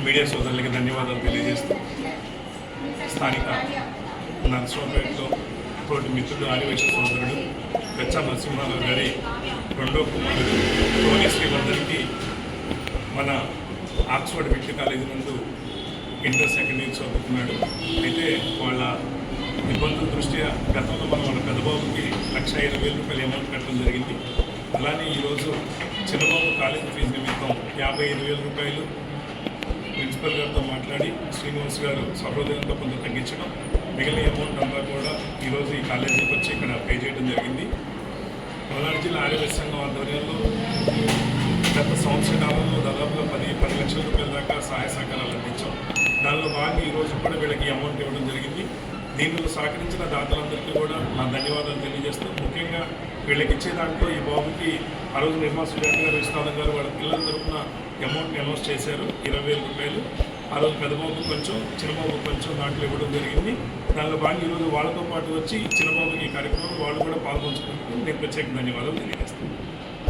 Media సోదరులకి ధన్యవాదాలు తెలియజేస్తూ స్థానిక నర్సరావుపేటలో తోటి మిత్రుడు ఆదివాసీ సోదరుడు వెచ్చ నరసింహారావు గారి రెండో కుమారుడు టోనీ శ్రీవర్ధన్కి మన ఆక్స్ఫర్డ్ మెడికల్ కాలేజీ నందు ఇంటర్ సెకండ్ ఇయర్ చదువుతున్నాడు. అయితే వాళ్ళ ఇబ్బందుల దృష్ట్యా గతంలో మనం వాళ్ళ పెద్దబాబుకి 1,50,000 అమౌంట్ కట్టడం జరిగింది. అలానే ఈరోజు చిన్నబాబు కాలేజీ ఫీజు నిమిత్తం 55,000 రూపాయలు ప్రిన్సిపల్ గారితో మాట్లాడి శ్రీనివాస్ గారు సహృదయంతో కొంత తగ్గించడం, మిగిలిన అమౌంట్ అంతా కూడా ఈరోజు ఈ కాలేజీకి వచ్చి ఇక్కడ పే చేయడం జరిగింది. పల్నాడు జిల్లా ఆర్యవేశ సంఘం ఆధ్వర్యంలో గత సంవత్సర కాలంలో దాదాపుగా 10 లక్షల రూపాయల దాకా సహాయ సహకారాలు అందించాం. దానిలో భాగంగా ఈరోజు కూడా వీళ్ళకి అమౌంట్ ఇవ్వడం జరిగింది. దీనిలో సహకరించిన దాతలందరికీ కూడా నా ధన్యవాదాలు తెలియజేస్తూ, ముఖ్యంగా వీళ్ళకి ఇచ్చే దాంట్లో ఈ బాబుకి ఆ రోజు నిర్మలా సుజాత గారు, విశ్వనాథం గారు వాళ్ళ పిల్లల తరఫున అమౌంట్ అనౌన్స్ చేశారు 20,000 రూపాయలు. ఆ రోజు పెద్దబాబు కొంచెం, చిన్నబాబు కొంచెం దాంట్లో ఇవ్వడం జరిగింది. దానిలో భాగంగా ఈరోజు వాళ్ళతో పాటు వచ్చి చిన్నబాబుకి ఈ కార్యక్రమం వాళ్ళు కూడా పాల్గొంచుకుంటూ నేను ప్రత్యేక ధన్యవాదాలు తెలియజేస్తాను.